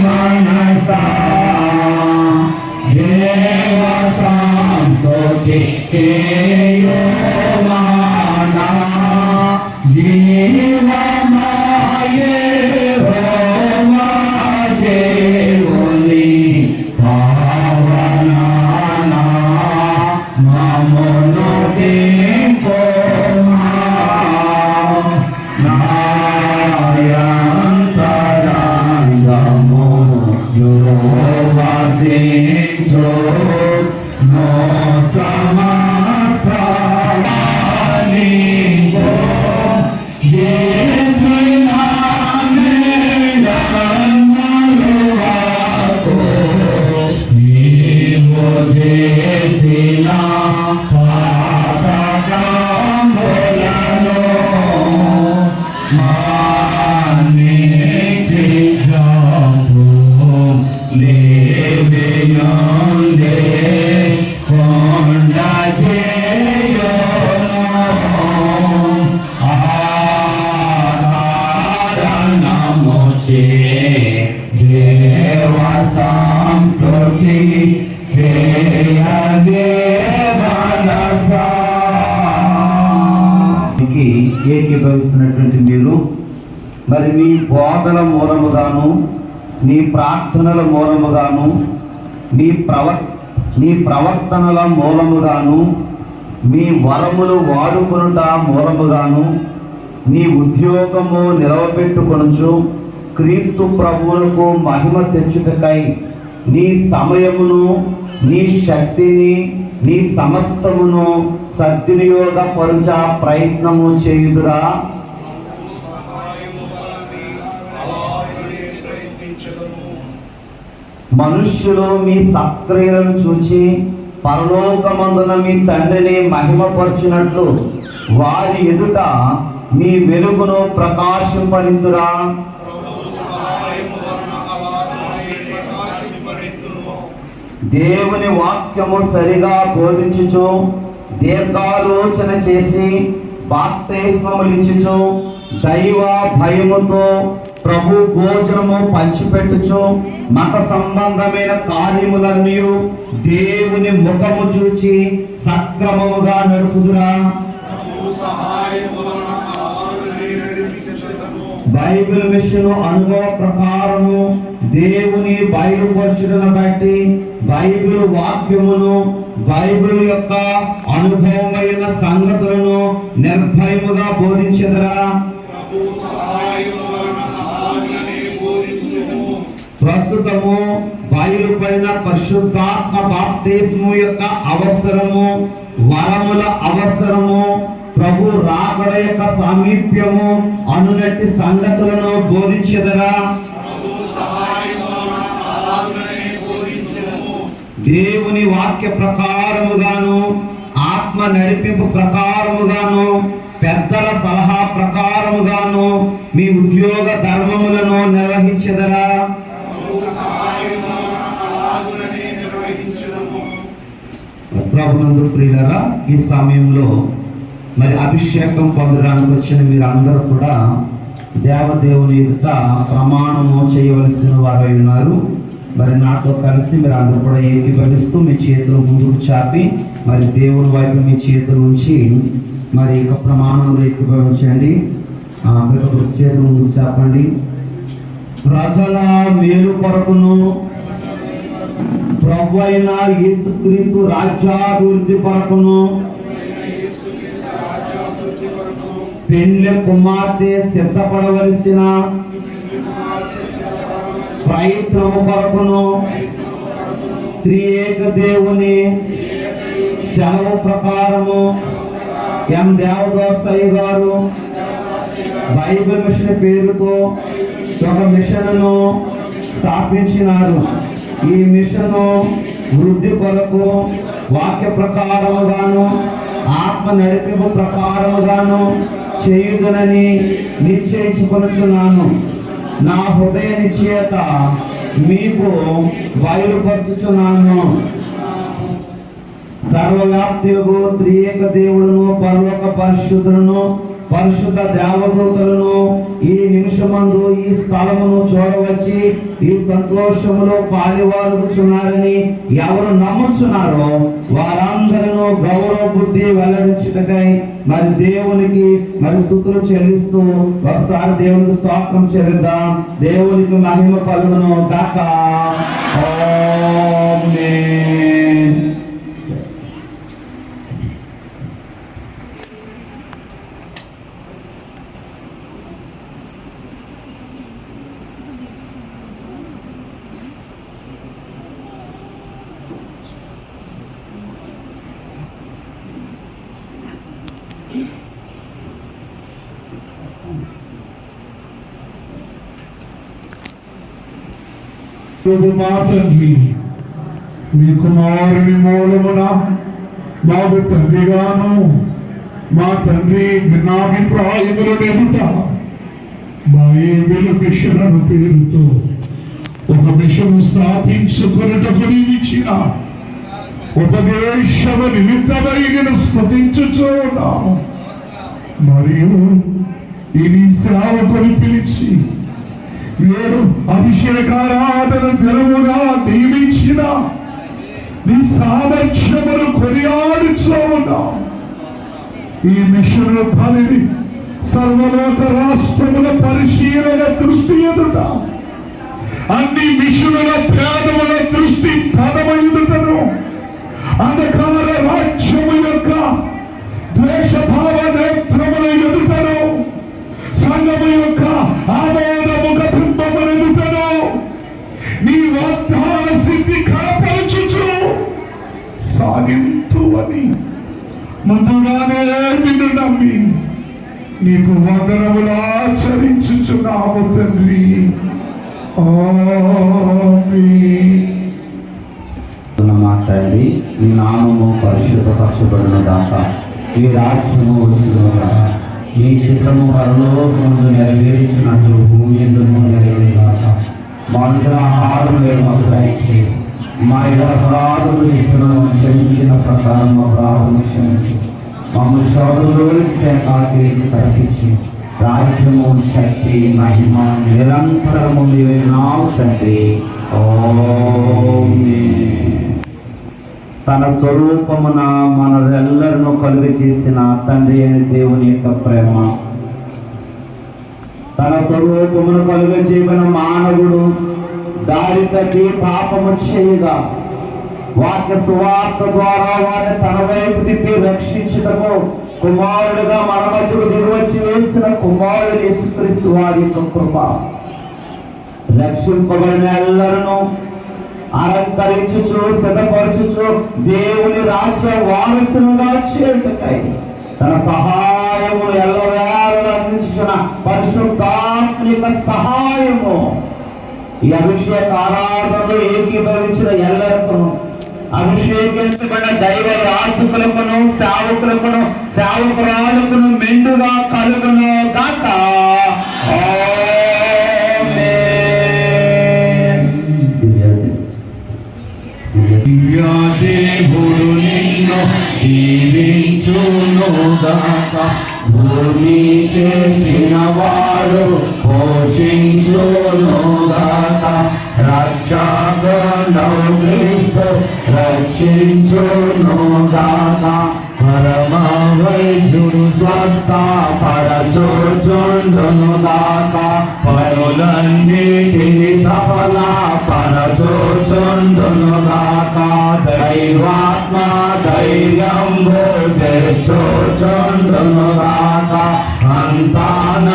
మనసా దేవసాంస్తుతి చేయుమానా జీవమాయే హోమా దేవుని పావనానా మమను దింపోమా నాయంతరంగము యోవాసించు నో సమస్తలింగో యేసుని నామే నమ్మరువాకు నీవు చేసిన పాతకములను మానించి జాబు లేవియందే కొండ చేయను ఆరాధనము చే దేవ సంస్తుతి చేయదే మనసా. ఏకీభవిస్తున్నటువంటి మీరు మరి మీ బోధల మూలముగాను మీ ప్రార్థనల మూలముగాను మీ ప్రవర్తనల మూలముగాను మీ వరములు వాడుకొనుట మూలముగాను మీ ఉద్యోగము నిలవబెట్టుకొనుచు క్రీస్తు ప్రభువులకు మహిమ తెచ్చుటకై నీ సమయమును నీ శక్తిని నీ సమస్తమును సద్వినియోగపరుచ ప్రయత్నము చేయుదురా. మనుష్యులు మీ సత్క్రియలను చూచి పరలోకమందున మీ తండ్రిని మహిమపరచునట్లు వారి ఎదుట మీ వెలుగును ప్రకాశింపనిద్దురా. దేవుని వాక్యము సరిగా బోధించుచు దీర్ఘాలోచన చేసి బాప్తిస్మములిచ్చుచు దైవ భయముతో ప్రభు భోజనము పంచిపెట్టుచు మత సంబంధమైన కార్యములన్నీ దేవుని ముఖము చూచి సక్రమముగా నడుపుదురా. బైబిల్ మిషన్ అనుభవ ప్రకారము దేవుని బయలుపరచుటను బట్టి బైబిల్ వాక్యమును బైబిల్ యొక్క అనుభవమైన సంగతులను నిర్భయముగా బోధించెదరా. ప్రస్తుతము బయలుపడిన పరిశుద్ధాత్మ బాప్తిస్మము యొక్క అవసరము, వరముల అవసరము, ప్రభు రాకడ యొక్క సామీప్యము అనునట్టి సంగతులను బోధించెదరా. దేవుని వాక్య ప్రకారముగాను ఆత్మ నడిపింపు ప్రకారముగాను పెద్దల సలహా ప్రకారముగాను మీ ఉద్యోగ ధర్మములను నిర్వహించెదరా. ప్రభునందు ప్రియులారా, ఈ సమయంలో మరి అభిషేకం పొందడానికి వచ్చిన మీరు అందరూ కూడా దేవదేవుని ఎదుట ప్రమాణము చేయవలసిన వారు ఉన్నారు. మరి నాతో కలిసి మీరు అందరూ కూడా ఏకీభవిస్తూ మీ చేతులు ముందుకు చాపి మరి దేవుని వైపు మీ చేతుల నుంచి మరి ఇక ప్రమాణంలో ఏకీభవించండి. చేతులు ముందుకు చాపండి. ప్రజల మేలు కొరకును ప్రభు అయిన యేసుక్రీస్తు రాజ్యాభివృద్ధి కొరకును పెండ్లి కుమార్తె సిద్ధపడవలసిన ప్రయత్నము కొరకును త్రియేక దేవుని సెలవు ప్రకారము ఎం దేవదాసయ్య గారు బైబిల్ మిషన్ పేరుతో ఒక మిషన్ను స్థాపించినారు. ఈ మిషన్ వృద్ధి కొరకు వాక్య ప్రకారముగాను ఆత్మ నడిపింపు ప్రకారముగాను చేయుదనని నిశ్చయించుకొనుచున్నాను. నా హృదయ నిశ్చయత మీకు బయలుపరచుచున్నాను. సర్వవ్యాప్తియగు త్రియేక దేవుడును పరలోక పరిశుద్ధులను పరిశుద్ధ దేవదూతలను ఈ నిమిషమందు ఈ స్థలమును చూడవచ్చి ఈ సంతోషములో పాలివారుచున్నారని ఎవరు నమ్ముచున్నారో వారందరూ గౌరవ బుద్ధి వెల్లడించుటకై మరి దేవునికి మరి స్తుతులు చెల్లిస్తూ ఒకసారి దేవునికి స్తోత్రం చెల్లిద్దాం. దేవునికి మహిమ కలుగును గాక. ఆమేన్. మా తండ్రి, మీ కుమారుని మూలమున మాకు తండ్రిగాను మా తండ్రి భిన్నాభిప్రాయములు ఎదుట బైబిల్ మిషన్ అను పేరుతో ఒక మిషన్ స్థాపించుకున్నటకు ఇచ్చిన ఉపదేశము నిమిత్తమై నేను స్మృతించుచున్నాను. మరియు ఇది సేవకుని పిలిచి నేడు అభిషేకారాధన దినముగా నియమించిన నీ సామర్థ్యమును కొనియాడుచున్నాం. ఈ మిషన్ పనిని సర్వలోక రాష్ట్రముల పరిశీలన దృష్టి ఎదుట అన్ని మిషనుల భేదముల దృష్టి పదమ ఎదుటను అంధకార రాజ్యము యొక్క ద్వేషభావ నేత్రముల ఎదుటను సంఘము యొక్క ఆమోదముఖ బింబముల ఎదుటను నీ వాగ్దాన సిద్ధి కనపరచుచు సాగింతు అని ముందుగానే నిన్ను నమ్మి నీకు వందనములు ఆచరించుచున్నాము తండ్రి. మాట్లాడి ఈ నామము పరిశుద్ధపరచబడిన దాకా ఈ రాజ్యము వచ్చుగా ఈ చిత్రము పరలోకముందు నెరవేర్చినట్లు భూమి ఎందుకు నెరవేరుగాక. మనుషుల ఆహారం మాకు దయచేసి మా ఇతర అపరాధులు చేస్తున్నాము క్షమించిన ప్రకారం మా అపరాధము క్షమించి మమ్మల్ని సోదరులకి కాకేసి తగ్గించి రాజ్యము శక్తి మహిమ నిరంతరము నావు తండ్రి. తన స్వరూపమున మనరెల్లరను కలుగ చేసిన తండ్రి అయిన దేవుని యొక్క ప్రేమ, తన స్వరూపమును కలుగ చేయబడిన మానవుడు దారి తప్పి పాపము చేయగా వాక్య సువార్త ద్వారా వారిని తన వైపు తిప్పి రక్షించుటకు కుమారుడుగా మన మధ్యకు దిగివచ్చి వేసిన కుమారుడు యేసుక్రీస్తు వారి యొక్క కృప రక్షింపబడిన ఎల్లరను అలంకరించుచు సిద్ధపరచుచు దేవుని రాజ్య వారసులుగా చేయుటకై తన సహాయమును ఎల్లవేళలా అందించిన పరిశుద్ధాత్మిక సహాయము ఈ అభిషేక ఆరాధనలో ఏకీభవించిన ఎల్లరికను అభిషేకించబడిన దైవ రాసుకులకును సేవకులకును సేవకురాలకును మెండుగా కలుగును గాక. దేవుడు నిన్ను దీవించును గాక. భూమి చేసిన వాడు పోషించును గాక. రక్షకుడవు క్రీస్తు రక్షించును గాక. పరమ వైద్యుడు స్వస్థ పరచోచుండును గాక. పరులన్నిటిని సఫల పరచోచుండును గాక. దైవాత్మ ధైర్యంబు తెచ్చోచుండును గాక. అంతాన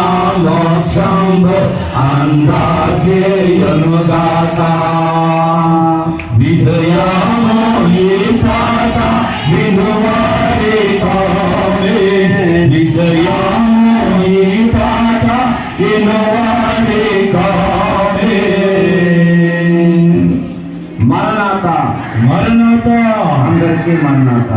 మోక్షంబు అందజేయును గాక. విజయము ఈ పాట వినువారి కామే. విజయము ఈ పాట వినువారి కామే. మరణాత మరణత అందరికీ మరణాత.